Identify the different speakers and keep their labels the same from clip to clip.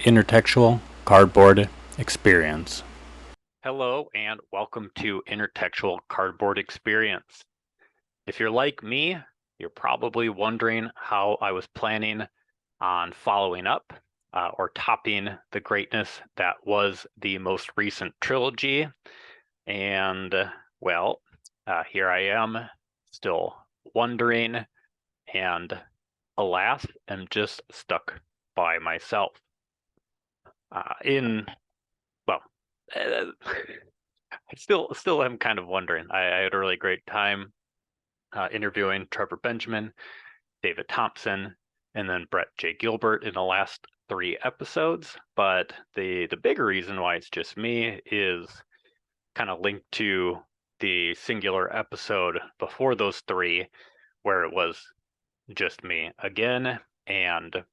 Speaker 1: Intertextual Cardboard Experience.
Speaker 2: Hello and welcome to Intertextual Cardboard Experience. If you're like me, you're probably wondering how I was planning on following up or topping the greatness that was the most recent trilogy. And here I am, still wondering, and alas, am just stuck by myself. In well, uh, I still am kind of wondering. I had a really great time interviewing Trevor Benjamin, David Thompson, and then Brett J. Gilbert in the last 3 episodes. But the bigger reason why it's just me is kind of linked to the singular episode before those three, where it was just me again, and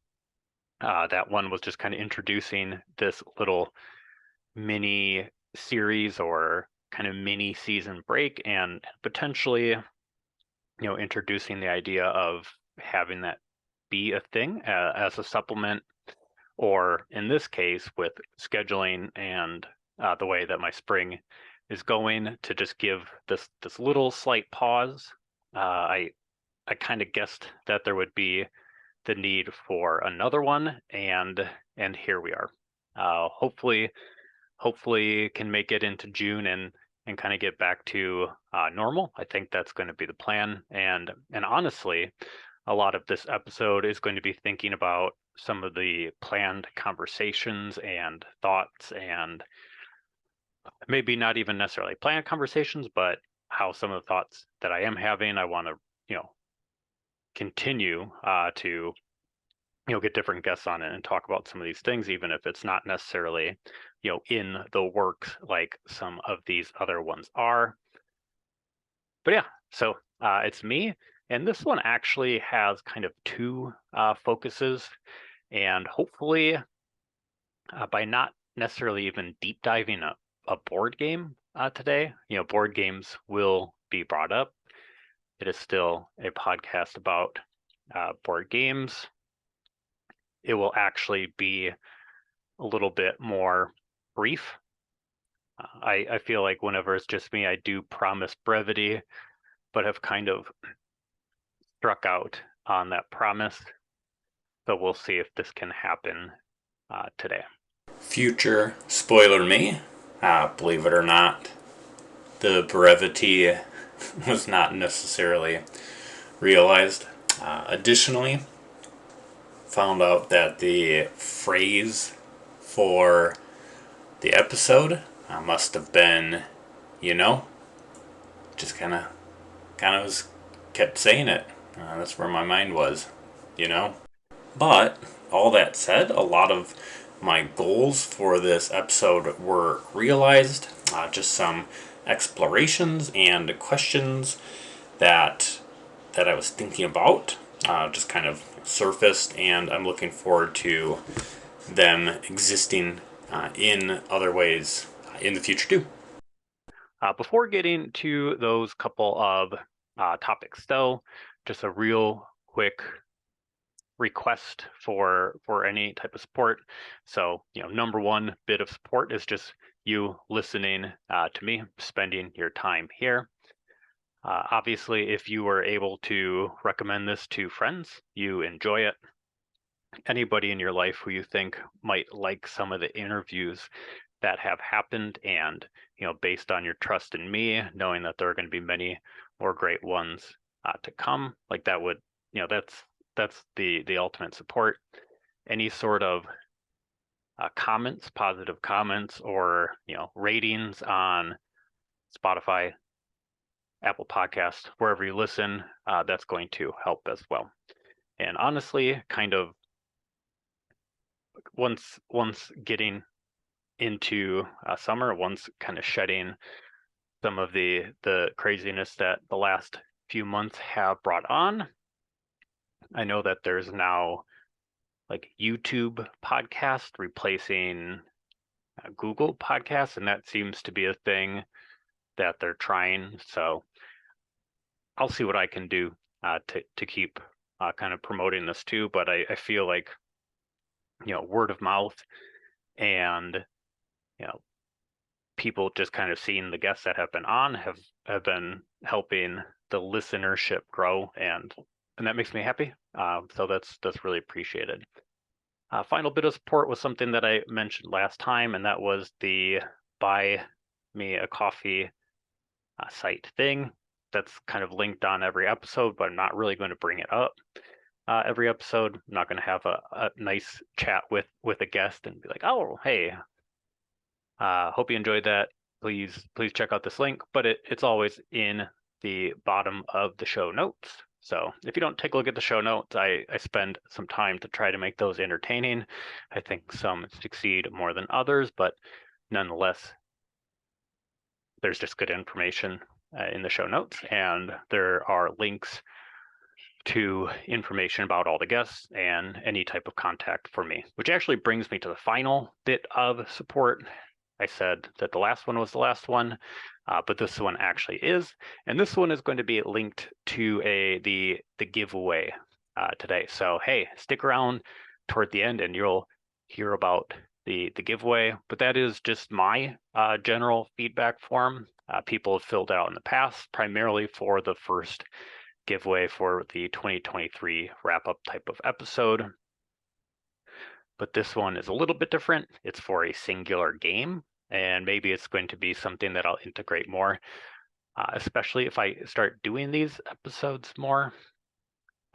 Speaker 2: that one was just kind of introducing this little mini series or kind of mini season break, and potentially introducing the idea of having that be a thing as a supplement, or in this case with scheduling and the way that my spring is going, to just give this little slight pause. I kind of guessed that there would be the need for another one, and here we are. Hopefully can make it into June and kind of get back to normal. I think that's going to be the plan. And honestly, a lot of this episode is going to be thinking about some of the planned conversations and thoughts, and maybe not even necessarily planned conversations, but how some of the thoughts that I am having, I want to, continue to get different guests on it and talk about some of these things, even if it's not necessarily in the works like some of these other ones are. But yeah, so it's me, and this one actually has kind of two focuses, and hopefully by not necessarily even deep diving a board game today, board games will be brought up. It is still a podcast about board games. It will actually be a little bit more brief. I feel like whenever it's just me, I do promise brevity, but have kind of struck out on that promise. So we'll see if this can happen today.
Speaker 1: Future spoiler me, believe it or not, the brevity was not necessarily realized. Additionally, found out that the phrase for the episode must have been, just kind of was kept saying it. That's where my mind was, you know. But all that said, a lot of my goals for this episode were realized. Just some explorations and questions that I was thinking about just kind of surfaced, and I'm looking forward to them existing in other ways in the future too.
Speaker 2: Before getting to those couple of topics, though, just a real quick request for any type of support. So, number one bit of support is just you listening to me, spending your time here. Obviously, if you were able to recommend this to friends, you enjoy it. Anybody in your life who you think might like some of the interviews that have happened, and based on your trust in me, knowing that there are going to be many more great ones to come, like that would, that's the ultimate support. Any sort of comments, positive comments, or ratings on Spotify, Apple Podcast, wherever you listen, that's going to help as well. And honestly, kind of once getting into summer, once kind of shedding some of the craziness that the last few months have brought on, I know that there's now like YouTube podcast replacing Google podcasts, and that seems to be a thing that they're trying. So I'll see what I can do to keep kind of promoting this too. But I feel like word of mouth and people just kind of seeing the guests that have been on have been helping the listenership grow, and that makes me happy. So that's really appreciated. Final bit of support was something that I mentioned last time, and that was the buy me a coffee site thing. That's kind of linked on every episode, but I'm not really going to bring it up every episode. I'm not going to have a nice chat with a guest and be like, oh, hey, hope you enjoyed that. Please check out this link. But it's always in the bottom of the show notes. So if you don't take a look at the show notes, I spend some time to try to make those entertaining. I think some succeed more than others, but nonetheless, there's just good information in the show notes, and there are links to information about all the guests and any type of contact for me, which actually brings me to the final bit of support. I said that the last one was the last one, but this one actually is, and this one is going to be linked to the giveaway today. So hey, stick around toward the end, and you'll hear about the giveaway. But that is just my general feedback form. People have filled out in the past, primarily for the first giveaway for the 2023 wrap-up type of episode. But this one is a little bit different. It's for a singular game, and maybe it's going to be something that I'll integrate more, especially if I start doing these episodes more.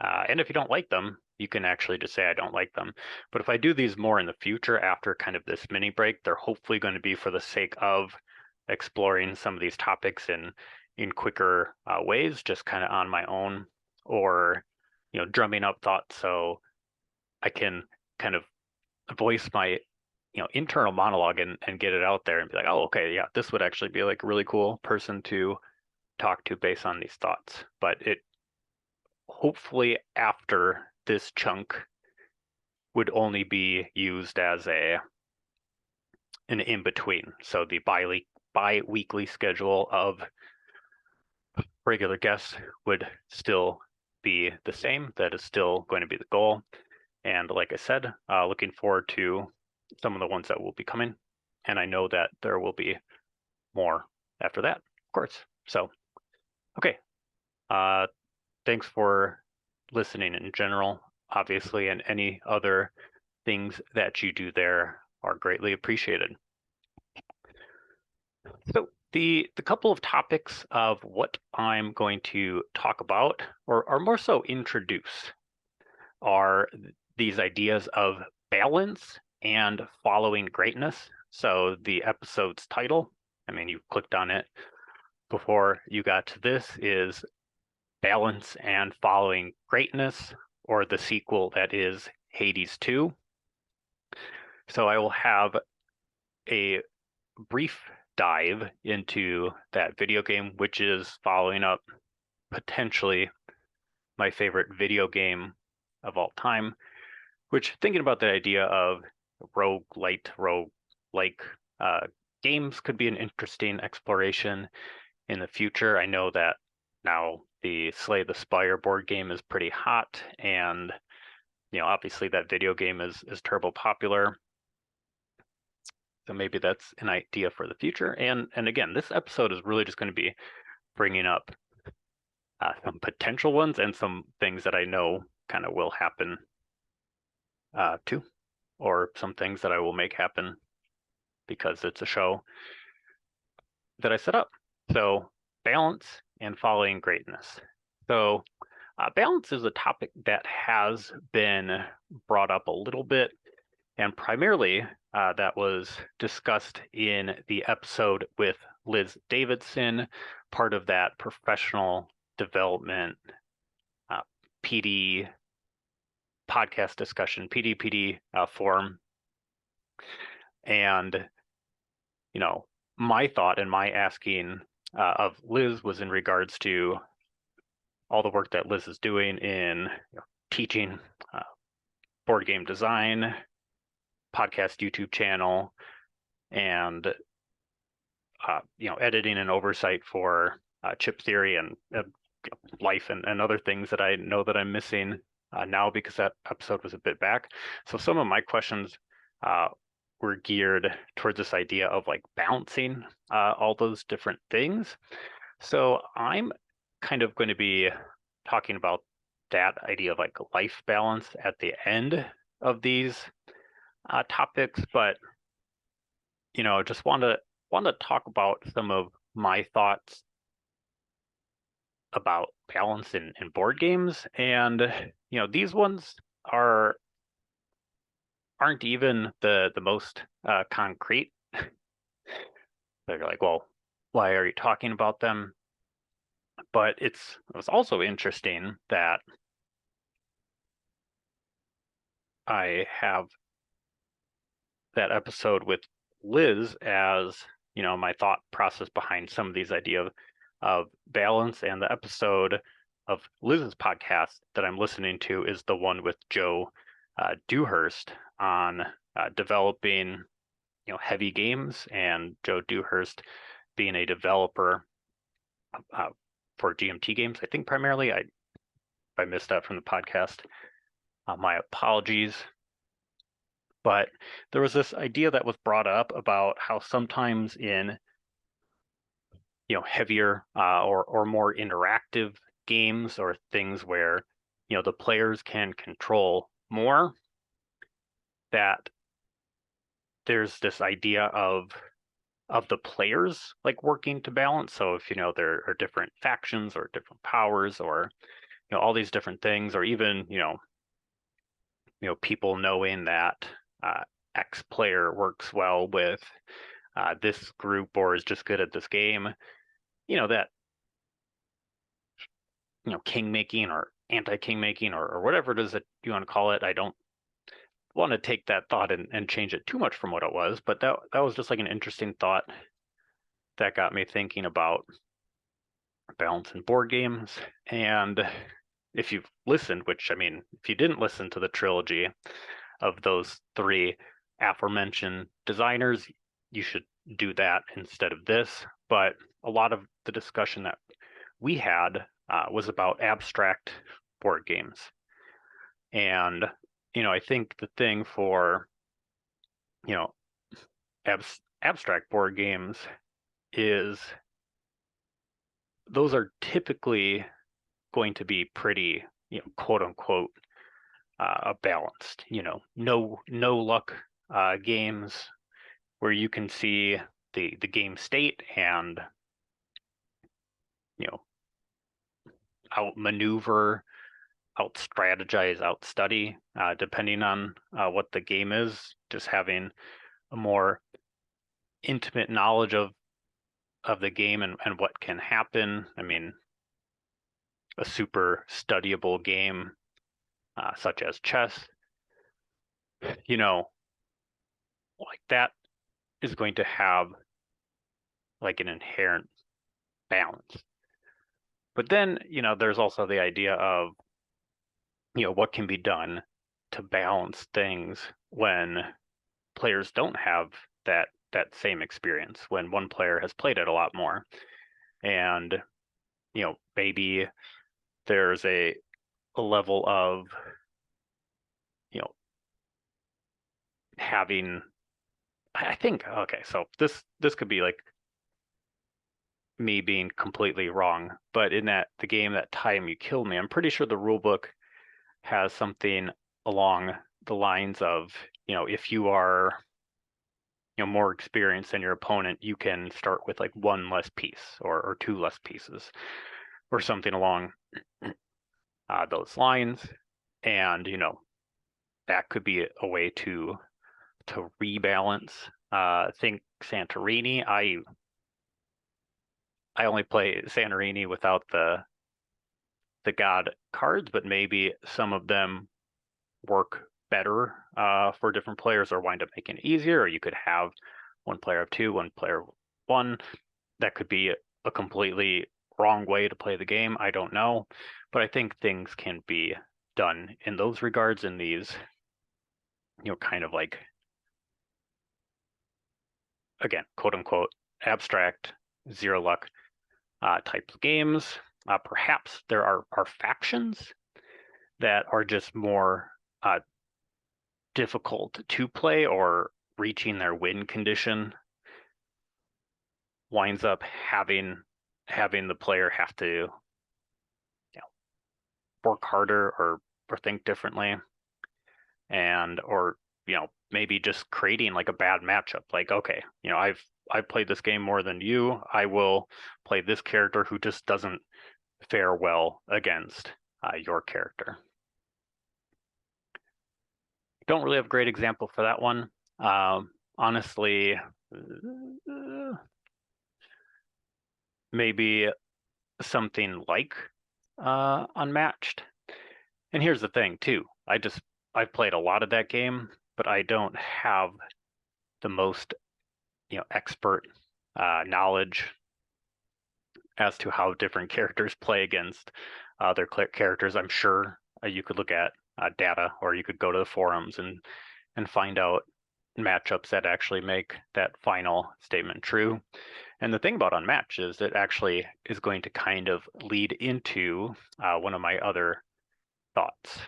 Speaker 2: And if you don't like them, you can actually just say I don't like them. But if I do these more in the future after kind of this mini break, they're hopefully going to be for the sake of exploring some of these topics in quicker ways, just kind of on my own, or drumming up thoughts so I can kind of voice my internal monologue and get it out there and be like, oh, okay, yeah, this would actually be like a really cool person to talk to based on these thoughts. But it hopefully after this chunk would only be used as an in between. So the bi-weekly schedule of regular guests would still be the same. That is still going to be the goal. And like I said, looking forward to some of the ones that will be coming. And I know that there will be more after that, of course. So, okay. Thanks for listening in general, obviously, and any other things that you do there are greatly appreciated. So the couple of topics of what I'm going to talk about, or more so introduce, are these ideas of balance and following greatness. So the episode's title, I mean, you clicked on it before you got to this, is Balance and Following Greatness, or the sequel that is Hades 2. So I will have a brief dive into that video game, which is following up potentially my favorite video game of all time, which, thinking about the idea of roguelite, roguelike games could be an interesting exploration in the future. I know that now the Slay the Spire board game is pretty hot, and obviously that video game is turbo popular. So maybe that's an idea for the future. And again, this episode is really just going to be bringing up some potential ones and some things that I know kind of will happen too, or some things that I will make happen because it's a show that I set up. So balance and following greatness. So balance is a topic that has been brought up a little bit, and primarily that was discussed in the episode with Liz Davidson, part of that professional development PD podcast discussion, PDPD forum. And, my thought and my asking of Liz was in regards to all the work that Liz is doing in teaching board game design, podcast YouTube channel, and editing and oversight for Chip Theory and life and other things that I know that I'm missing. now because that episode was a bit back. So some of my questions were geared towards this idea of like balancing all those different things. So I'm kind of going to be talking about that idea of like life balance at the end of these topics, but just want to talk about some of my thoughts about balance in board games, and these ones are aren't even the most concrete. They're like, well, why are you talking about them? But it's also interesting that I have that episode with Liz as my thought process behind some of these ideas of balance, and the episode of Liz's podcast that I'm listening to is the one with Joe Dewhurst on developing heavy games, and Joe Dewhurst being a developer uh, for GMT games. I think primarily I missed that from the podcast. My apologies. But there was this idea that was brought up about how sometimes in heavier or more interactive games, or things where the players can control more, that there's this idea of the players like working to balance. So if there are different factions or different powers, or all these different things, or even people knowing that X player works well with this group or is just good at this game, that king making or anti-king making, or whatever it is that you want to call it. I don't want to take that thought and change it too much from what it was, but that was just like an interesting thought that got me thinking about balance in board games. And if you've listened, which I mean, if you didn't listen to the trilogy of those three aforementioned designers, you should do that instead of this. But a lot of the discussion that we had was about abstract board games. And, I think the thing for, abstract board games is those are typically going to be pretty, quote unquote, balanced, no luck games where you can see the game state and, outmaneuver, out strategize, out study, depending on what the game is. Just having a more intimate knowledge of the game and what can happen. I mean, a super studyable game such as chess, like that is going to have like an inherent balance. But then, there's also the idea of, what can be done to balance things when players don't have that same experience, when one player has played it a lot more. And, maybe there's a level of, having, I think, okay, so this could be like me being completely wrong, but in the game That Time You Killed Me, I'm pretty sure the rule book has something along the lines of, if you are more experienced than your opponent, you can start with like one less piece or two less pieces or something along those lines. And that could be a way to rebalance. Think Santorini. I only play Santorini without the god cards, but maybe some of them work better for different players, or wind up making it easier. Or you could have one player of two, one player of one. That could be a completely wrong way to play the game. I don't know, but I think things can be done in those regards in these, kind of like, again, quote unquote, abstract, zero luck types of games. Perhaps there are factions that are just more difficult to play, or reaching their win condition winds up having the player have to, work harder or think differently, and or maybe just creating like a bad matchup. Like, okay, I've played this game more than you. I will play this character who just doesn't fare well against your character. Don't really have a great example for that one. Honestly, maybe something like Unmatched. And here's the thing too. I've played a lot of that game, but I don't have the most expert knowledge as to how different characters play against other characters. I'm sure you could look at data, or you could go to the forums and find out matchups that actually make that final statement true. And the thing about Unmatched is it actually is going to kind of lead into one of my other thoughts.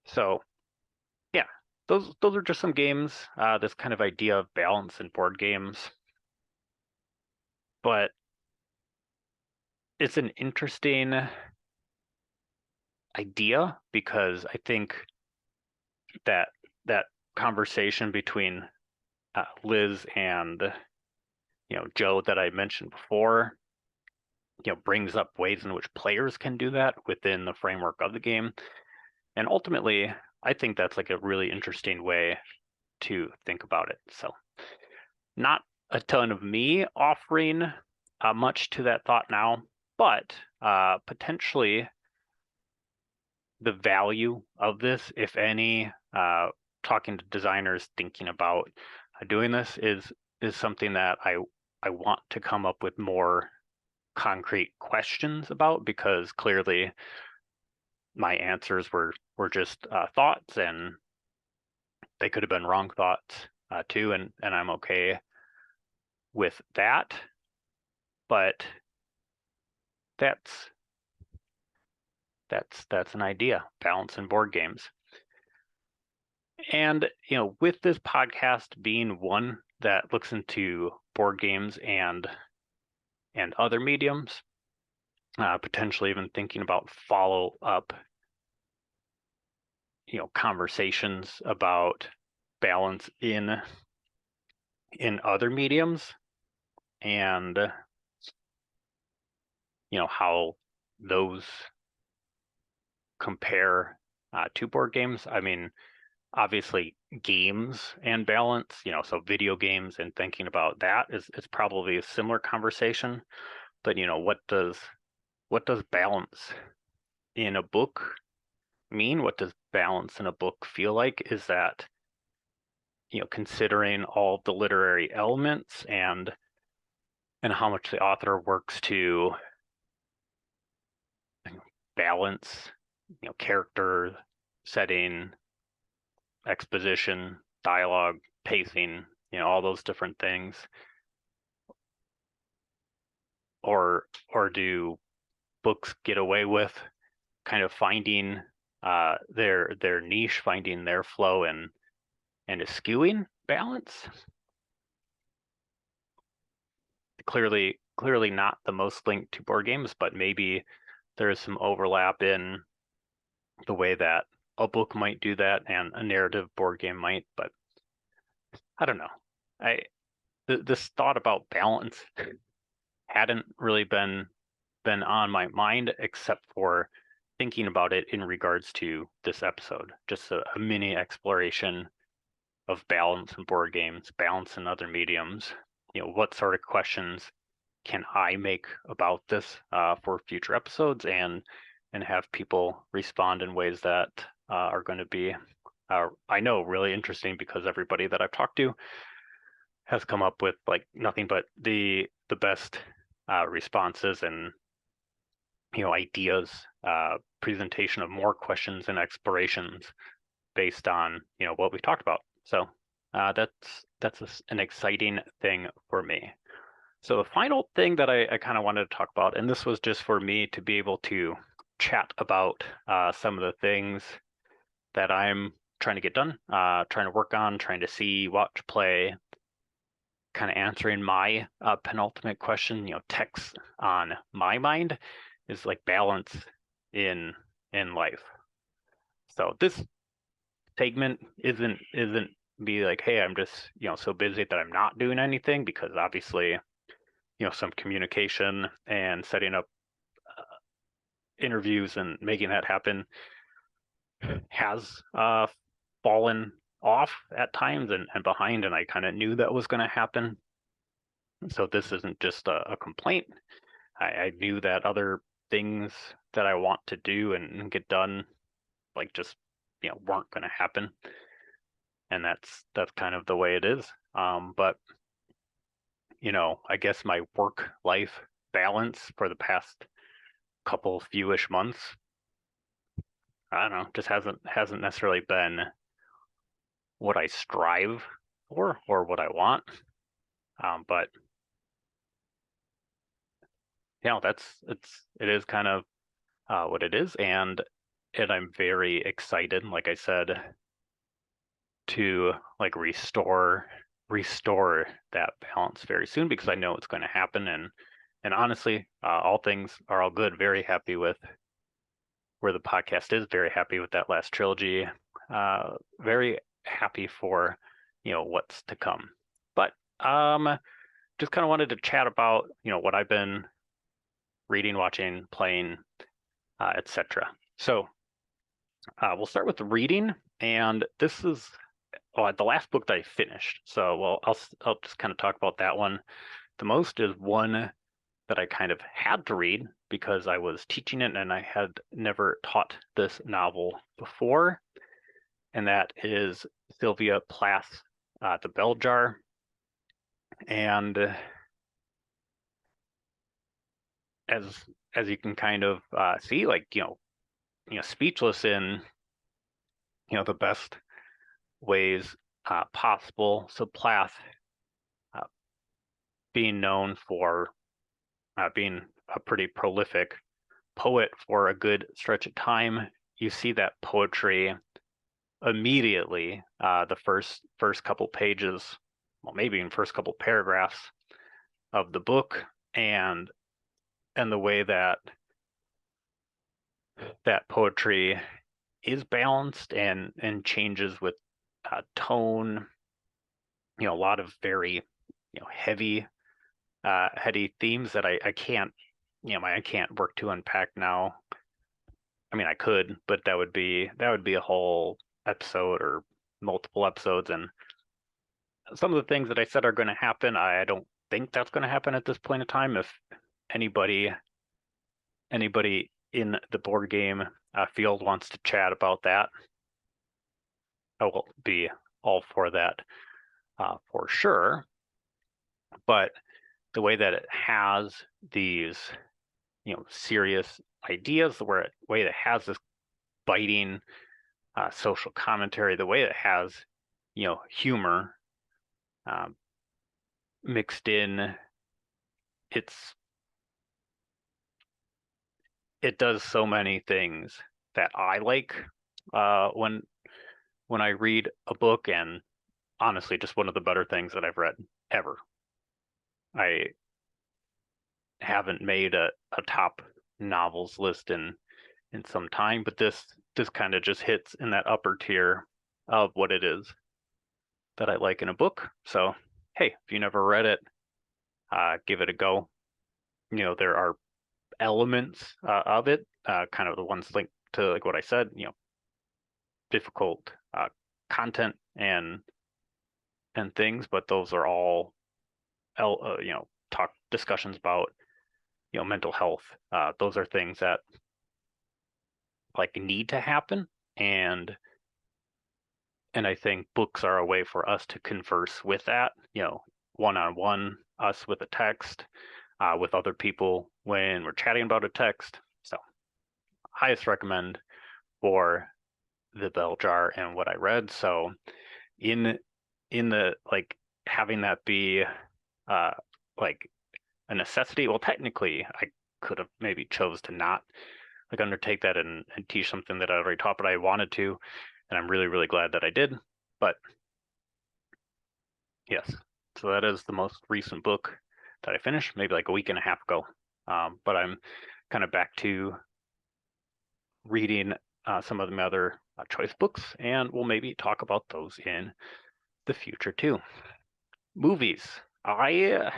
Speaker 2: So yeah, those are just some games, this kind of idea of balance in board games. But it's an interesting idea, because I think that conversation between Liz and Joe that I mentioned before, brings up ways in which players can do that within the framework of the game. And ultimately, I think that's like a really interesting way to think about it. So not a ton of me offering much to that thought now, but potentially the value of this, if any, talking to designers thinking about doing this is something that I want to come up with more concrete questions about, because clearly my answers were just thoughts, and they could have been wrong thoughts too, and I'm okay with that. But that's an idea, balance in board games. And with this podcast being one that looks into board games and other mediums, potentially even thinking about follow-up conversations about balance in other mediums, and how those compare to board games. I mean, obviously games and balance, so video games and thinking about that is probably a similar conversation. But what does balance in a book mean? What does balance in a book feel like? Is that considering all the literary elements and how much the author works to balance character, setting, exposition, dialogue, pacing, all those different things? Or do books get away with kind of finding their niche, finding their flow, and eschewing balance? Clearly not the most linked to board games, but maybe there is some overlap in the way that a book might do that and a narrative board game might. But I don't know. This thought about balance hadn't really been on my mind, except for thinking about it in regards to this episode. Just a mini exploration of balance in board games, balance in other mediums. What sort of questions can I make about this for future episodes, and have people respond in ways that are going to be, I know, really interesting, because everybody that I've talked to has come up with like nothing but the best responses and ideas, presentation of more questions and explorations based on what we talked about. So that's an exciting thing for me. So the final thing that I kind of wanted to talk about, and this was just for me to be able to chat about some of the things that I'm trying to get done, trying to work on, trying to see, watch, play, kind of answering my penultimate question. Text on my mind is like balance in life. So this segment isn't be like, hey, I'm just so busy that I'm not doing anything, because obviously some communication and setting up interviews and making that happen has fallen off at times and behind, and I kind of knew that was going to happen. So this isn't just a complaint. I knew that other things that I want to do and get done, like, just weren't going to happen, and that's kind of the way it is. But I guess my work life balance for the past couple fewish months, I don't know, just hasn't necessarily been what I strive for or what I want. But it is kind of what it is, and I'm very excited, like I said, to like restore that balance very soon, because I know it's going to happen. And honestly, all things are all good. Very happy with where the podcast is. Very happy with that last trilogy. Very happy for what's to come. But just kind of wanted to chat about what I've been reading, watching, playing, etc. So we'll start with the reading, and this is the last book that I finished. So I'll just kind of talk about that one. The most is one that I kind of had to read because I was teaching it and I had never taught this novel before, and that is Sylvia Plath's The Bell Jar. And as you can kind of see, like speechless in the best ways possible. So Plath, being known for being a pretty prolific poet for a good stretch of time, you see that poetry immediately. The first couple pages, well, maybe in first couple paragraphs of the book, and the way that poetry is balanced and changes with tone. A lot of very heavy themes that I can't I can't work to unpack now. I mean, I could, but that would be a whole episode or multiple episodes. And some of the things that I said are going to happen, I don't think that's going to happen at this point in time. If anybody in the board game field wants to chat about that, I will be all for that for sure. But the way that it has these serious ideas, the way it has this biting social commentary, the way it has humor mixed in, it does so many things that I like when I read a book, and honestly, just one of the better things that I've read ever. I haven't made a top novels list in some time, but this kind of just hits in that upper tier of what it is that I like in a book. So, hey, if you never read it, give it a go. There are elements of it, kind of the ones linked to like what I said, difficult content and things, but those are all talk discussions about mental health. Those are things that like need to happen, and I think books are a way for us to converse with that, one-on-one, us with a text, with other people when we're chatting about a text. So highest recommend for The Bell Jar and what I read. So in the like having that be like a necessity, well, technically I could have maybe chose to not like undertake that and teach something that I already taught, but I wanted to, and I'm really, really glad that I did. But yes, so that is the most recent book that I finished, maybe like a week and a half ago. But I'm kind of back to reading some of the other choice books, and we'll maybe talk about those in the future too. Movies. I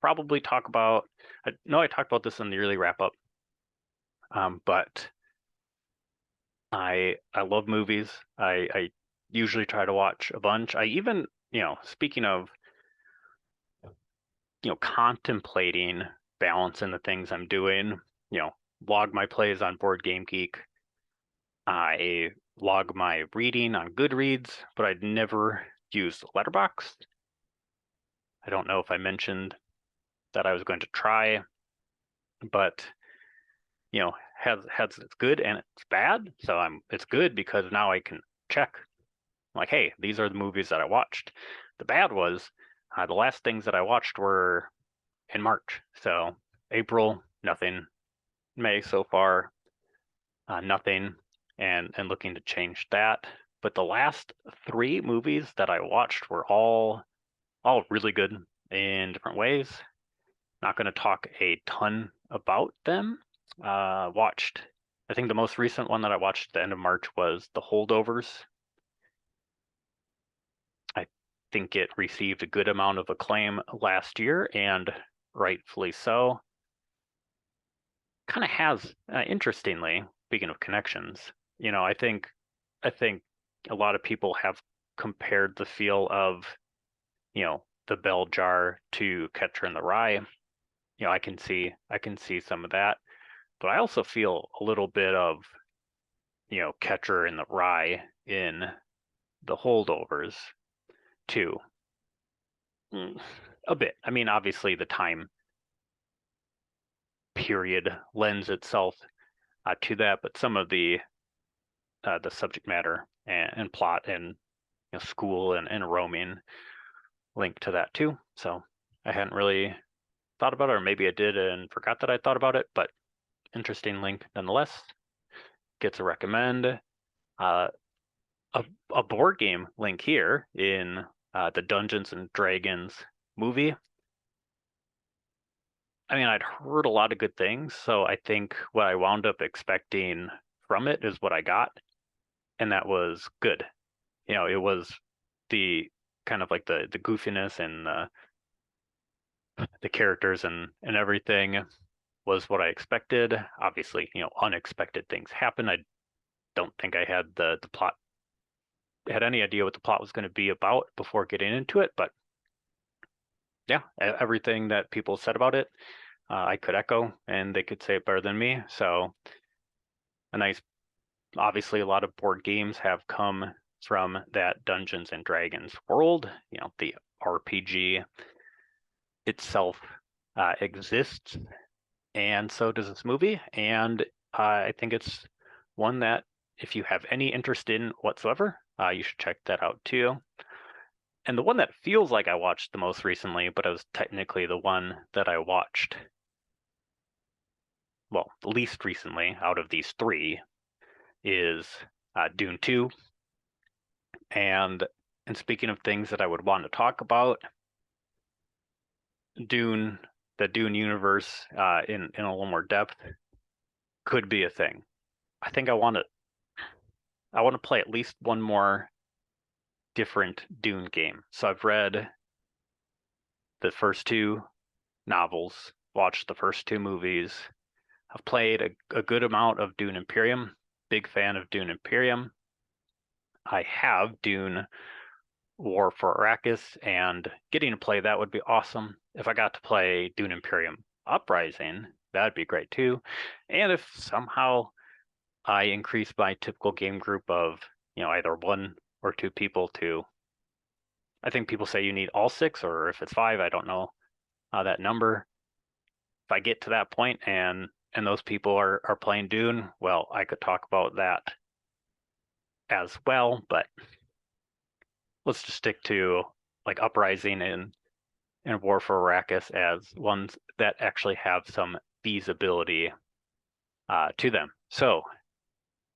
Speaker 2: probably talk about. I know I talked about this in the yearly wrap up, but I love movies. I usually try to watch a bunch. I even, speaking of, contemplating balance in the things I'm doing, log my plays on Board Game Geek. I log my reading on Goodreads, but I'd never used Letterboxd. I don't know if I mentioned that I was going to try, but has it's good and it's bad. So it's good because now I can check like, hey, these are the movies that I watched. The bad was the last things that I watched were in March. So April, nothing. May so far, nothing. And looking to change that. But the last 3 movies that I watched were all really good in different ways. Not going to talk a ton about them. Watched, I think the most recent one that I watched at the end of March was The Holdovers. I think it received a good amount of acclaim last year, and rightfully so. Kind of has, interestingly, speaking of connections, I think a lot of people have compared the feel of, the Bell Jar to Catcher in the Rye. I can see some of that, but I also feel a little bit of, Catcher in the Rye in The Holdovers too. A bit. I mean, obviously the time period lends itself to that, but some of the subject matter and plot and school and roaming link to that too. So I hadn't really thought about it, or maybe I did and forgot that I thought about it, but interesting link nonetheless. Gets a recommend. Uh, a board game link here in the Dungeons and Dragons movie. I mean, I'd heard a lot of good things, so I think what I wound up expecting from it is what I got, and that was good. It was the kind of like the goofiness and the characters and everything was what I expected. Obviously, unexpected things happen. I don't think I had the plot had any idea what the plot was going to be about before getting into it, but yeah, everything that people said about it, I could echo, and they could say it better than me. So a nice, obviously, a lot of board games have come from that Dungeons and Dragons world. The RPG itself exists, and so does this movie. And I think it's one that, if you have any interest in whatsoever, you should check that out too. And the one that feels like I watched the most recently, but it was technically the one that I watched, well, the least recently out of these 3, is Dune 2. And speaking of things that I would want to talk about, Dune, the Dune universe in a little more depth could be a thing. I think I want to play at least one more different Dune game. So I've read the first 2 novels, watched the first 2 movies. I've played a good amount of Dune Imperium. Big fan of Dune Imperium. I have Dune War for Arrakis, and getting to play that would be awesome. If I got to play Dune Imperium Uprising, that'd be great too. And if somehow I increase my typical game group of, either 1 or 2 people to, I think people say you need all 6, or if it's 5, I don't know that number. If I get to that point and those people are playing Dune, well, I could talk about that as well, but let's just stick to like Uprising and War for Arrakis as ones that actually have some feasibility to them. So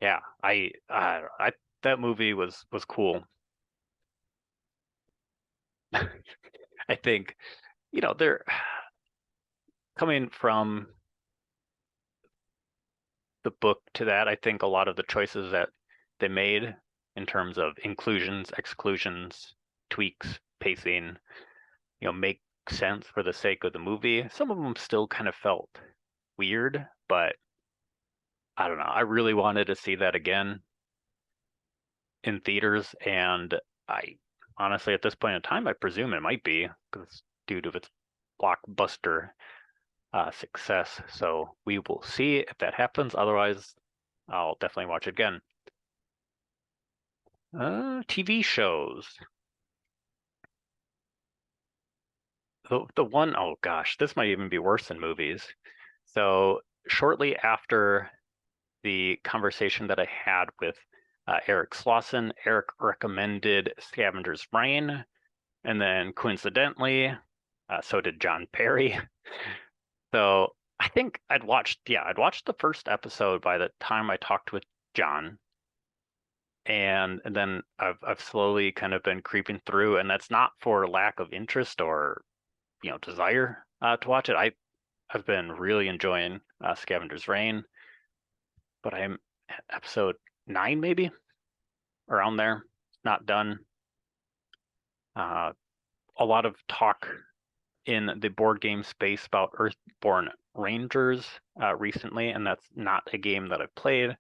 Speaker 2: yeah, I that movie was cool. I think, they're coming from the book to that. I think a lot of the choices that they made in terms of inclusions, exclusions, tweaks, pacing, make sense for the sake of the movie. Some of them still kind of felt weird, but I don't know. I really wanted to see that again in theaters, and I honestly, at this point in time, I presume it might be because due to its blockbuster success. So we will see if that happens. Otherwise, I'll definitely watch it again. TV shows. The one, oh gosh, this might even be worse than movies. So shortly after the conversation that I had with Eric Slauson, Eric recommended Scavenger's Reign, and then coincidentally, so did John Perry. So I think I'd watched the first episode by the time I talked with John, and then I've slowly kind of been creeping through, and that's not for lack of interest or desire to watch it. I've been really enjoying Scavenger's Reign, but I'm at episode 9 maybe around there, not done. A lot of talk in the board game space about Earthborn Rangers recently, and that's not a game that I've played,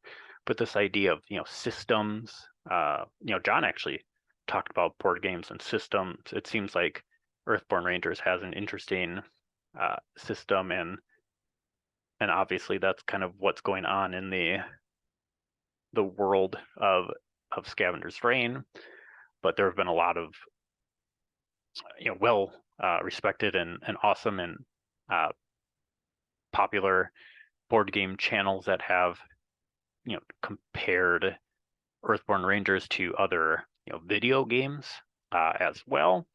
Speaker 2: but this idea of systems. John actually talked about board games and systems. It seems like Earthborn Rangers has an interesting system, and obviously that's kind of what's going on in the world of Scavenger's Reign. But there have been a lot of well respected and awesome and popular board game channels that have compared Earthborn Rangers to other video games as well.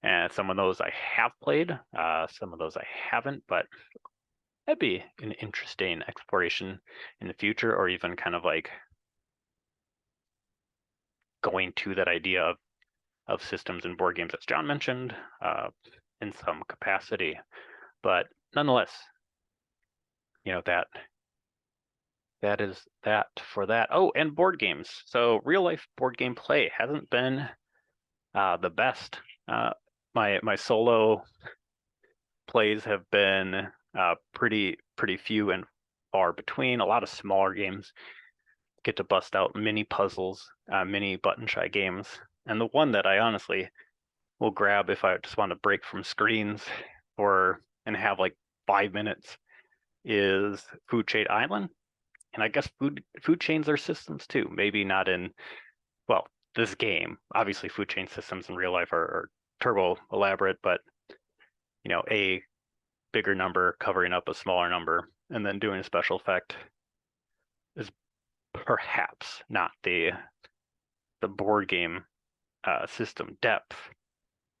Speaker 2: And some of those I have played, some of those I haven't, but that'd be an interesting exploration in the future, or even kind of like going to that idea of systems and board games, as John mentioned, in some capacity. But nonetheless, that is that for that. Oh, and board games. So real life board game play hasn't been the best. My solo plays have been pretty few and far between. A lot of smaller games get to bust out mini puzzles, mini button shy games, and the one that I honestly will grab if I just want to break from screens and have like 5 minutes is Food Chain Island. And I guess food chains are systems too. Maybe not in, well, this game. Obviously, food chain systems in real life are turbo elaborate, but a bigger number covering up a smaller number and then doing a special effect is perhaps not the board game system depth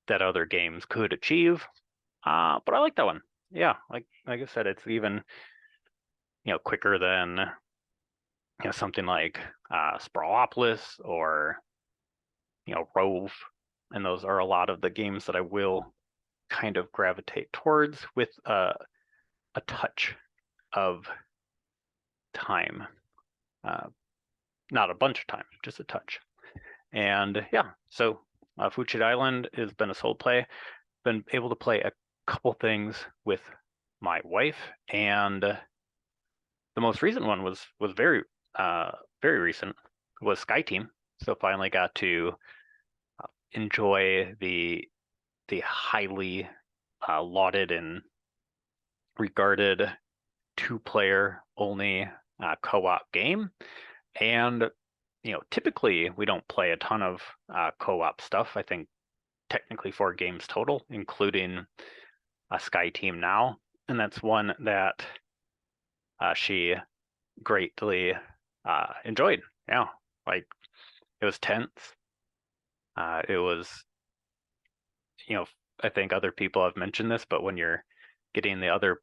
Speaker 2: that other games could achieve. But I like that one. Yeah, like I said, it's even quicker than something like Sprawlopolis or Rove, and those are a lot of the games that I will kind of gravitate towards with a touch of time, not a bunch of time, just a touch. And yeah, so Food Chain Island has been a solo play. Been able to play a couple things with my wife, and the most recent one was very very recent, was Sky Team. So finally got to enjoy the highly lauded and regarded 2-player only co-op game. And typically we don't play a ton of co-op stuff. I think technically 4 games total, including a Sky Team now, and that's one that she greatly enjoyed. Yeah, like it was tense. It was, I think other people have mentioned this, but when you're getting the other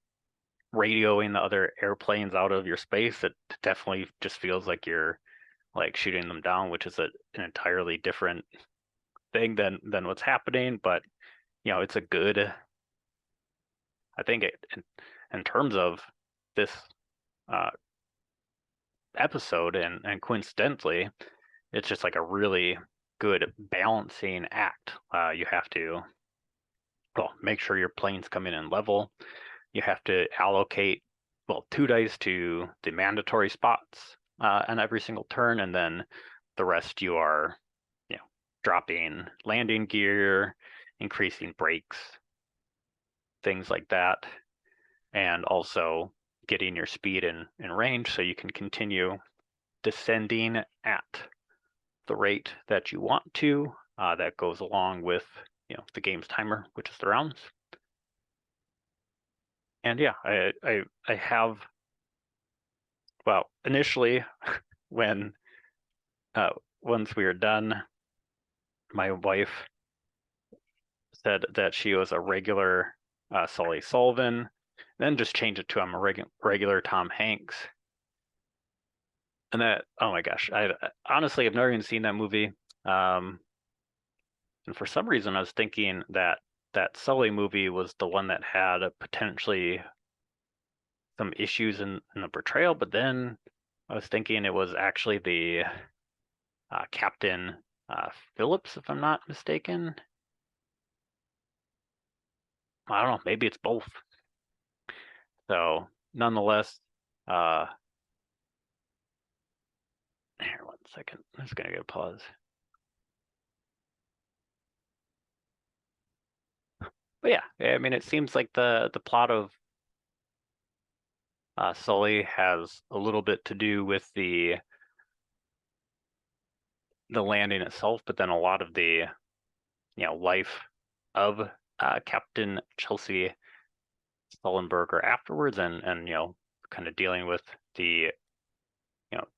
Speaker 2: radioing the other airplanes out of your space, it definitely just feels like you're like shooting them down, which is an entirely different thing than what's happening. But it's a good. I think in terms of this uh, episode, and coincidentally, it's just like a really good balancing act. You have to, well, make sure your planes come in level. You have to allocate, well, 2 dice to the mandatory spots on every single turn, and then the rest you are, dropping landing gear, increasing brakes, things like that, and also getting your speed in range so you can continue descending at the rate that you want to. That goes along with the game's timer, which is the rounds. And yeah, I have, well, initially when once we were done, my wife said that she was a regular Sully Sullivan, then just changed it to I'm a regular Tom Hanks. And that, oh my gosh, I honestly have never even seen that movie. And for some reason, I was thinking that that Sully movie was the one that had potentially some issues in the portrayal, but then I was thinking it was actually the Captain Phillips, if I'm not mistaken. I don't know, maybe it's both. So nonetheless, uh, here, 1 second. I'm just gonna get a pause. But yeah, I mean, it seems like the plot of Sully has a little bit to do with the landing itself, but then a lot of the life of Captain Chelsea Sullenberger afterwards, and kind of dealing with the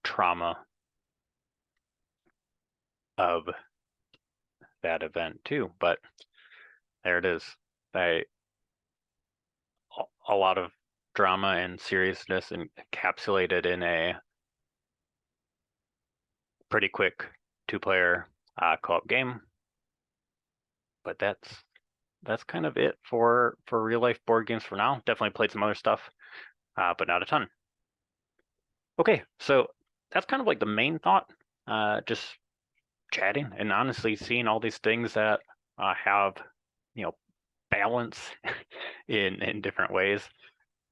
Speaker 2: trauma of that event too. But there it is. A lot of drama and seriousness encapsulated in a pretty quick 2-player co-op game. But that's kind of it for real life board games for now. Definitely played some other stuff, but not a ton. Okay, so that's kind of like the main thought. Just chatting and honestly seeing all these things that have balance in different ways.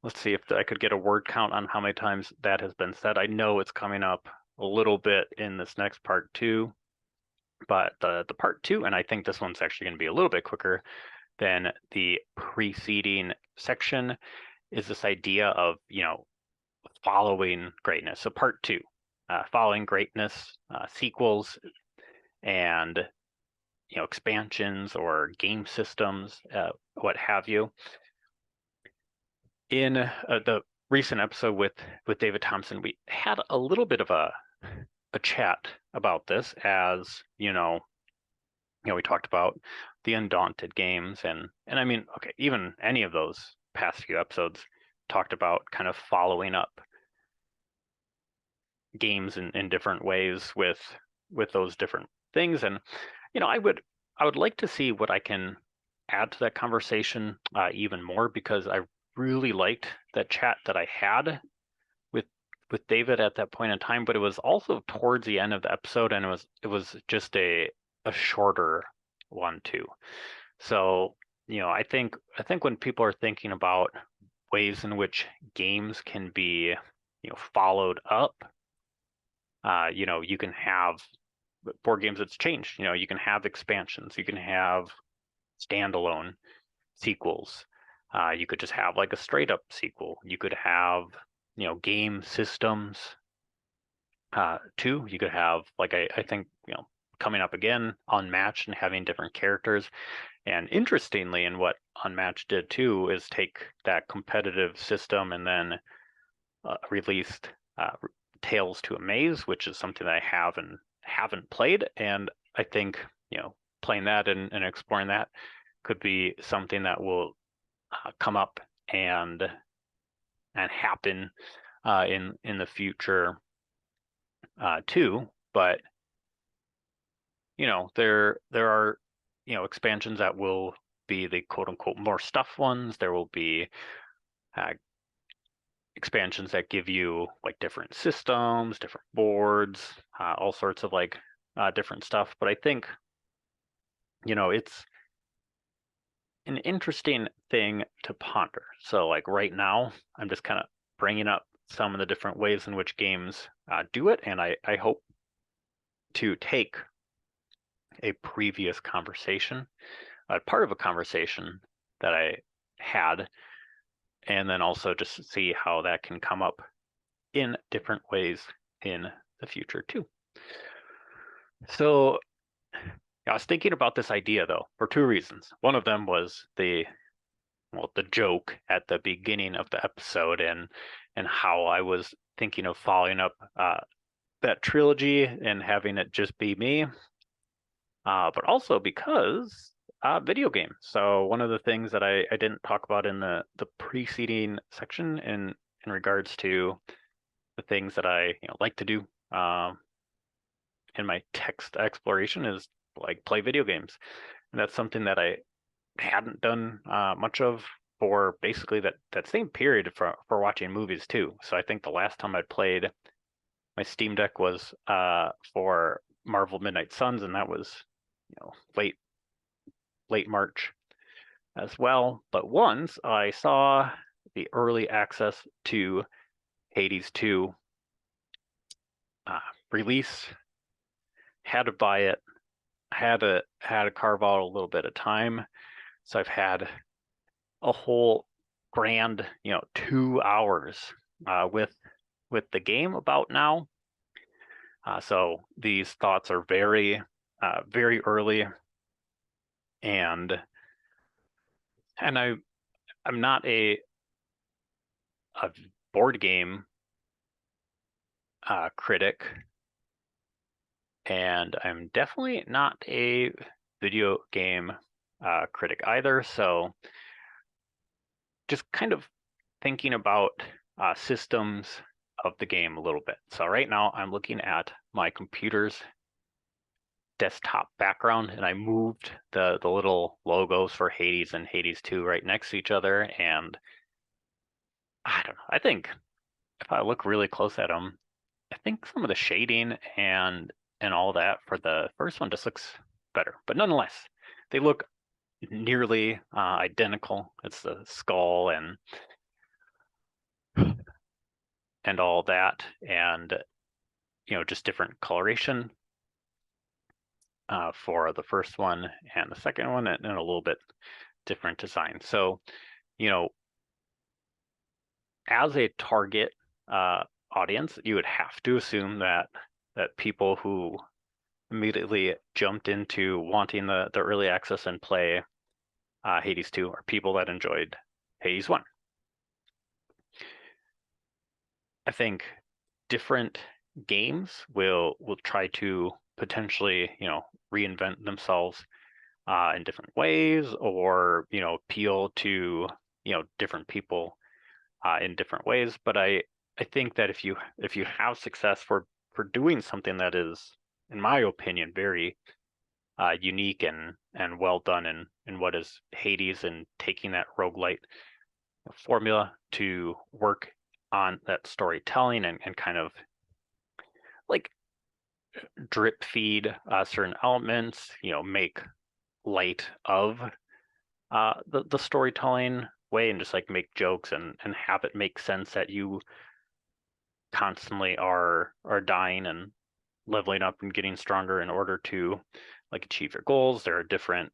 Speaker 2: Let's see if I could get a word count on how many times that has been said. I know it's coming up a little bit in this next part too, but the part two, and I think this one's actually going to be a little bit quicker than the preceding section, is this idea of following greatness. So part two, following greatness, sequels, and expansions or game systems, what have you. In the recent episode with David Thompson, we had a little bit of a chat about this, as we talked about the Undaunted games, and I mean, okay, even any of those past few episodes talked about kind of following up games in different ways with those different things. And I would like to see what I can add to that conversation even more, because I really liked that chat that I had with David at that point in time, but it was also towards the end of the episode, and it was just a shorter one too. So I think when people are thinking about ways in which games can be followed up, you can have board games that's changed. You can have expansions, you can have standalone sequels. You could just have like a straight up sequel. You could have game systems too. You could have, like, I think coming up again, Unmatched, and having different characters. And interestingly, in what Unmatched did too, is take that competitive system and then released Tales to Amaze, which is something that I haven't played. And I think playing that and exploring that could be something that will come up and happen in the future too. But there are expansions that will be the quote unquote more stuff ones. There will be uh, expansions that give you like different systems, different boards, all sorts of like different stuff. But I think it's an interesting thing to ponder. So like right now, I'm just kind of bringing up some of the different ways in which games do it, and I hope to take a previous conversation, part of a conversation that I had, and then also just see how that can come up in different ways in the future too. So I was thinking about this idea though for two reasons. One of them was the joke at the beginning of the episode and how I was thinking of following up that trilogy and having it just be me, but also because video games. So one of the things that I didn't talk about in the preceding section in regards to the things that I like to do in my text exploration is like play video games, and that's something that I hadn't done much of for basically that same period for watching movies too. So I think the last time I played my Steam Deck was for Marvel Midnight Suns, and that was late March as well. But once I saw the early access to Hades 2 release, had to buy it, had to carve out a little bit of time. So I've had a whole grand 2 hours with the game about now. So these thoughts are very very early, and I'm not a board game critic, and I'm definitely not a video game critic either. So just kind of thinking about systems of the game a little bit. So right now I'm looking at my computer's desktop background, and I moved the little logos for Hades and Hades 2 right next to each other. And I don't know, I think if I look really close at them, I think some of the shading and all that for the first one just looks better. But nonetheless, they look nearly identical. It's the skull and all that, and just different coloration for the first one and the second one, and a little bit different design. So as a target audience, you would have to assume that people who immediately jumped into wanting the early access and play Hades 2 are people that enjoyed Hades 1. I think different games will try to potentially reinvent themselves in different ways, or appeal to different people in different ways. But I think that if you have success for doing something that is, in my opinion, very unique and well done in what is Hades, and taking that roguelite formula to work on that storytelling and kind of like drip feed certain elements, make light of the storytelling way, and just like make jokes and have it make sense that you constantly are dying and leveling up and getting stronger in order to like achieve your goals. There are different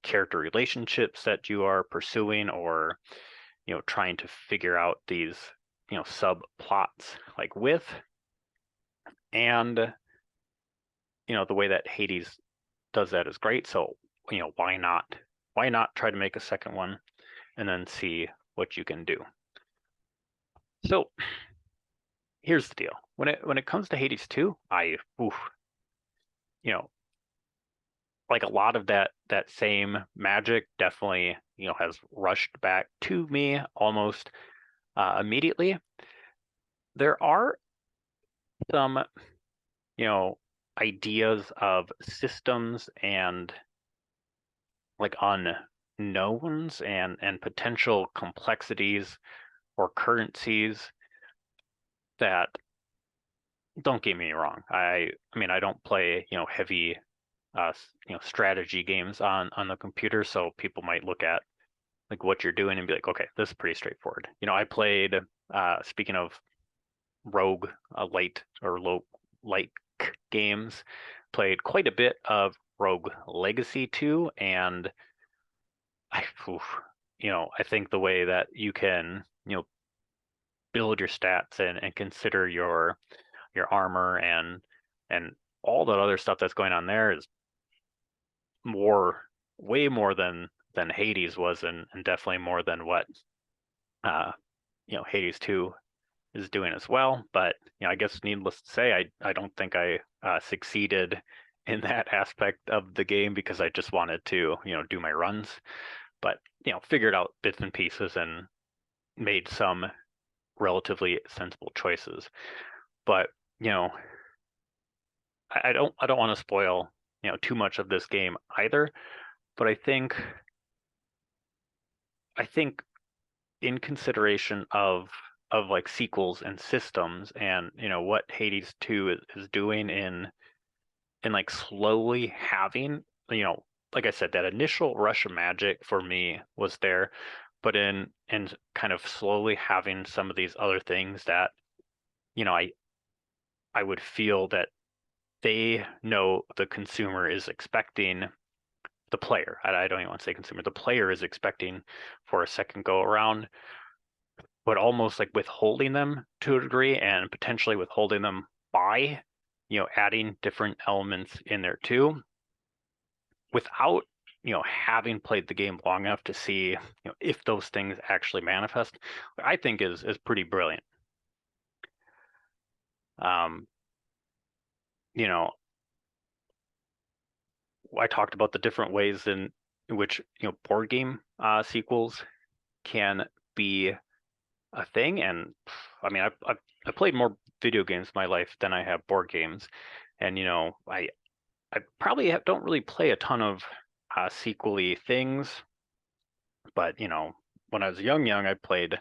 Speaker 2: character relationships that you are pursuing, or trying to figure out these subplots like with, and the way that Hades does that is great. So why not try to make a second one and then see what you can do. So here's the deal. When it comes to Hades 2, like a lot of that same magic definitely has rushed back to me almost immediately. There are some, ideas of systems and like unknowns and potential complexities or currencies that, don't get me wrong. I mean, I don't play, heavy strategy games on the computer, so people might look at like what you're doing and be like, okay, this is pretty straightforward. I played speaking of rogue light or low light games, played quite a bit of Rogue Legacy 2, and I oof, I think the way that you can, build your stats and consider your armor and all that other stuff that's going on there is way more than Hades was, and definitely more than what uh Hades 2 is doing as well. But I guess needless to say, I don't think I succeeded in that aspect of the game because I just wanted to do my runs, but figured out bits and pieces and made some relatively sensible choices. But I don't want to spoil too much of this game either. But I think in consideration of like sequels and systems and what Hades 2 is doing in like slowly having, like I said, that initial rush of magic for me was there, but in kind of slowly having some of these other things that I would feel that they know the consumer is expecting, the player, I don't even want to say consumer, the player is expecting for a second go around, but almost like withholding them to a degree and potentially withholding them by, adding different elements in there too, without, having played the game long enough to see, if those things actually manifest, I think is pretty brilliant. Um, you know, I talked about the different ways in which, board game sequels can be a thing, and I mean, I've played more video games in my life than I have board games, and I probably don't really play a ton of sequely things, but when I was young, I played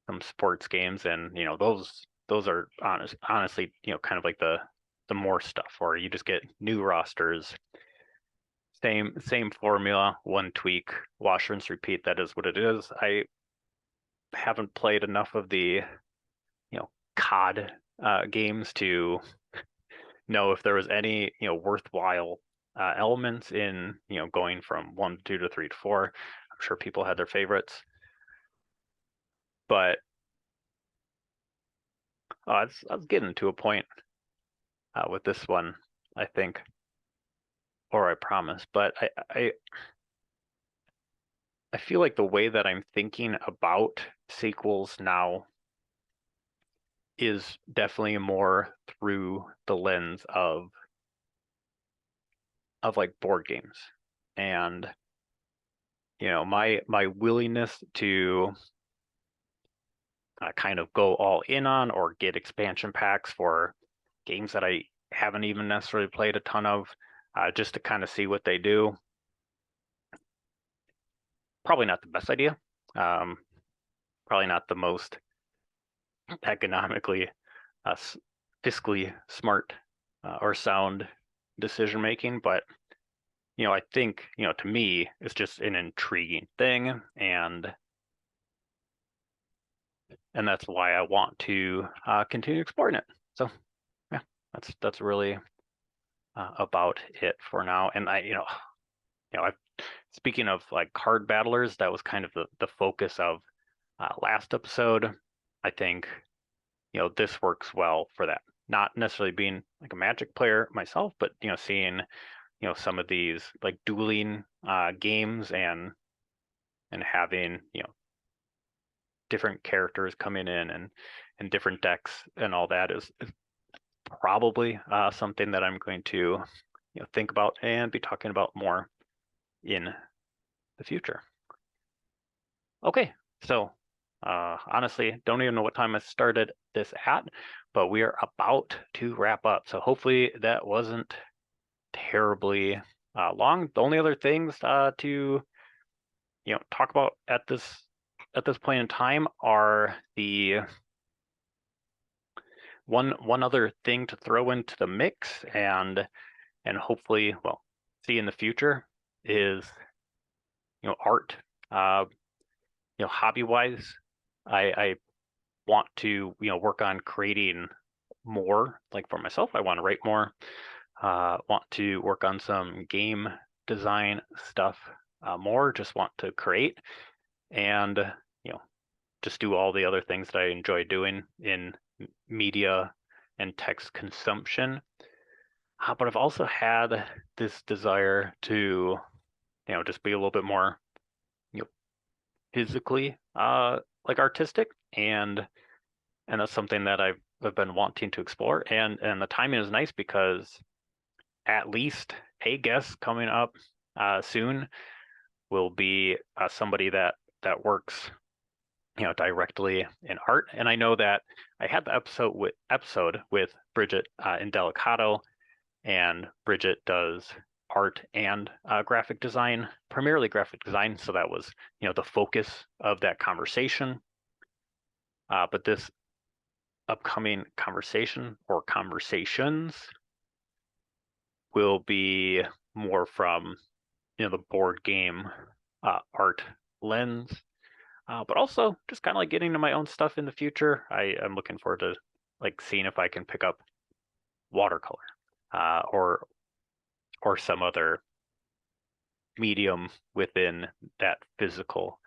Speaker 2: some sports games, and those are honestly, kind of like the more stuff, where you just get new rosters, same formula, one tweak, wash, rinse, repeat. That is what it is. I haven't played enough of the COD games to know if there was any worthwhile elements in going from 1 to 2 to 3 to 4. I'm sure people had their favorites, but I was getting to a point with this one, I think, or I promise. But I feel like the way that I'm thinking about sequels now is definitely more through the lens of like board games, and my willingness to kind of go all in on or get expansion packs for games that I haven't even necessarily played a ton of, just to kind of see what they do. Probably not the best idea. Um, Probably not the most economically, fiscally smart or sound decision making, but I think to me it's just an intriguing thing, and that's why I want to continue exploring it. So yeah, that's really about it for now. And I speaking of like card battlers, that was kind of the focus of last episode. I think this works well for that. Not necessarily being like a Magic player myself, but seeing some of these like dueling games and having different characters coming in and different decks and all that is probably something that I'm going to think about and be talking about more in the future. Okay, so Honestly, don't even know what time I started this at, but we are about to wrap up. So hopefully that wasn't terribly long. The only other things to talk about at this point in time are the one other thing to throw into the mix and hopefully, well, see in the future is art. Hobby wise, I want to work on creating more. Like for myself, I want to write more. Want to work on some game design stuff more. Just want to create and just do all the other things that I enjoy doing in media and text consumption. But I've also had this desire to just be a little bit more physically like artistic, and that's something that I've been wanting to explore, and the timing is nice because at least a guest coming up soon will be somebody that works directly in art. And I know that I had the episode with Bridget in Delicato, and Bridget does art and graphic design, primarily graphic design. So that was the focus of that conversation. But this upcoming conversation or conversations will be more from the board game art lens, but also just kind of like getting to my own stuff in the future. I am looking forward to like seeing if I can pick up watercolor or some other medium within that physical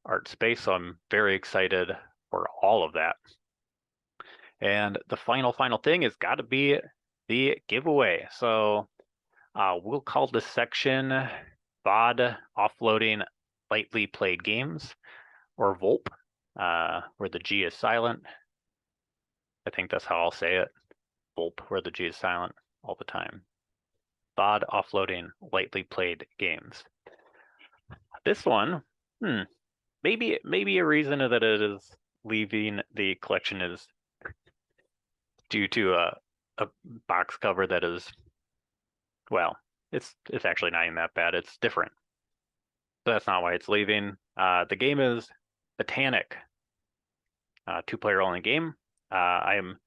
Speaker 2: art space. So I'm very excited for all of that. And the final thing has got to be the giveaway. So we'll call this section VOD Offloading Lightly Played Games, or VOLP, where the G is silent. I think that's how I'll say it. VOLP, where the G is silent all the time. VOD Offloading Lightly Played Games. This one, maybe a reason that it is leaving the collection is due to a box cover that is, well, it's actually not even that bad. It's different. So that's not why it's leaving. The game is Botanic, 2-player only game. I am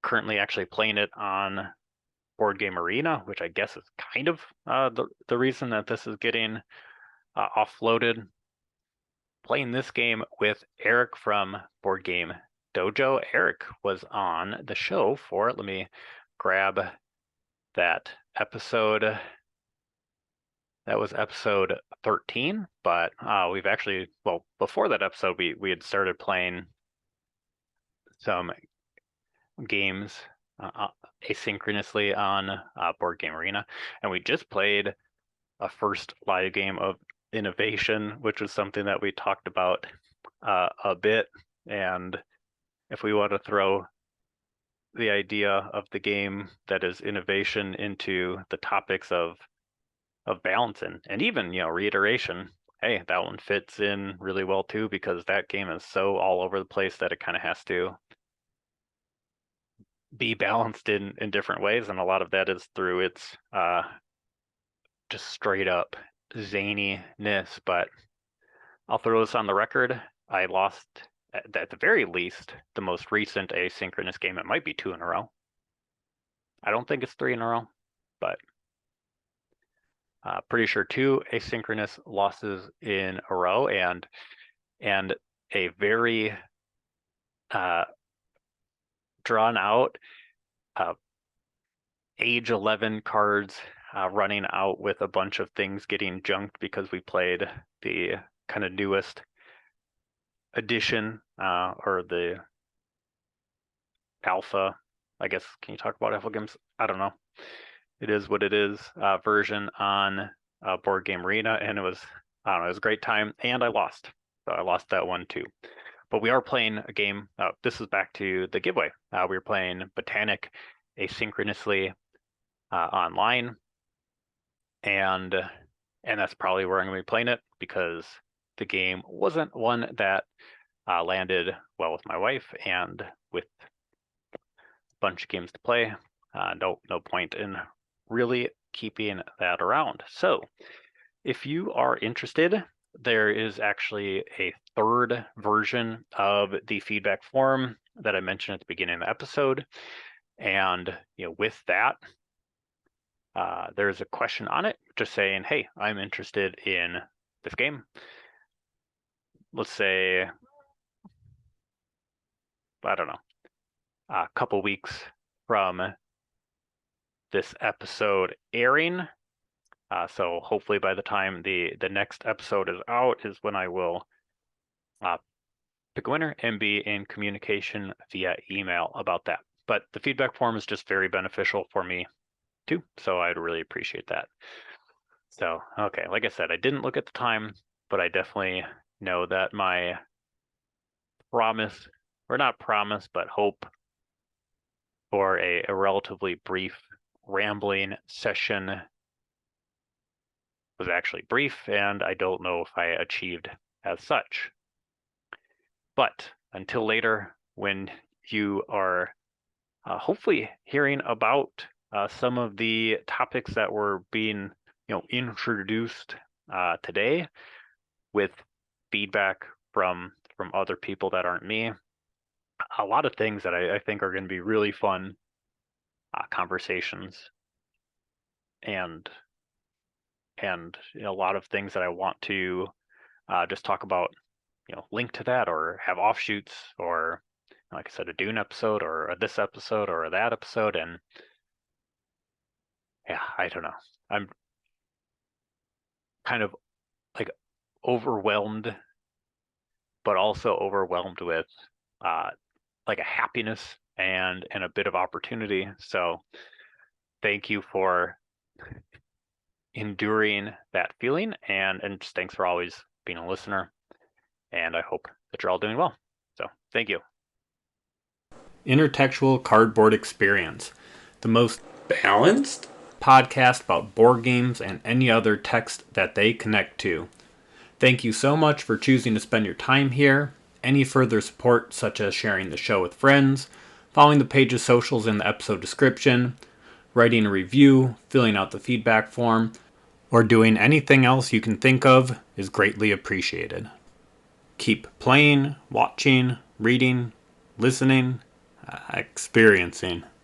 Speaker 2: currently actually playing it on Board Game Arena, which I guess is kind of the reason that this is getting offloaded. Playing this game with Eric from Board Game Dojo. Eric was on the show for it. Let me grab that episode. That was episode 13, but we've actually, well, before that episode, we had started playing some games asynchronously on Board Game Arena, and we just played a first live game of Innovation, which was something that we talked about a bit. And if we want to throw the idea of the game that is Innovation into the topics of balance and even reiteration, hey, that one fits in really well too, because that game is so all over the place that it kind of has to be balanced in different ways, and a lot of that is through its just straight up zaniness. But I'll throw this on the record. I lost at the very least the most recent asynchronous game. It might be 2 in a row. I don't think it's 3 in a row, but pretty sure 2 asynchronous losses in a row, and a very drawn out age 11 cards running out with a bunch of things getting junked because we played the kind of newest edition or the alpha, I guess. Can you talk about alpha games? I don't know. It is what it is version on Board Game Arena, and it was, I don't know, it was a great time, and I lost. So I lost that one too. But we are playing a game. This is back to the giveaway. We were playing Botanic asynchronously online, and that's probably where I'm going to be playing it, because the game wasn't one that landed well with my wife, and with a bunch of games to play, no point in really keeping that around. So if you are interested, there is actually a third version of the feedback form that I mentioned at the beginning of the episode. And with that, there's a question on it just saying, hey, I'm interested in this game. Let's say, I don't know, a couple weeks from this episode airing. So hopefully by the time the next episode is out is when I will pick a winner and be in communication via email about that. But the feedback form is just very beneficial for me too, so I'd really appreciate that. So, okay, like I said, I didn't look at the time, but I definitely know that my promise, or not promise, but hope for a relatively brief rambling session was actually brief, and I don't know if I achieved as such. But until later, when you are hopefully hearing about some of the topics that were being introduced today, with feedback from other people that aren't me, a lot of things that I think are going to be really fun conversations, and a lot of things that I want to just talk about, link to that, or have offshoots, or like I said, a Dune episode, or this episode, or that episode. And yeah, I don't know. I'm kind of like overwhelmed, but also overwhelmed with like a happiness and a bit of opportunity. So thank you for enduring that feeling, and just thanks for always being a listener. And I hope that you're all doing well. So thank you.
Speaker 1: Intertextual Cardboard Experience, the most balanced podcast about board games and any other text that they connect to. Thank you so much for choosing to spend your time here. Any further support, such as sharing the show with friends, following the page's socials in the episode description, writing a review, filling out the feedback form, or doing anything else you can think of is greatly appreciated. Keep playing, watching, reading, listening, experiencing.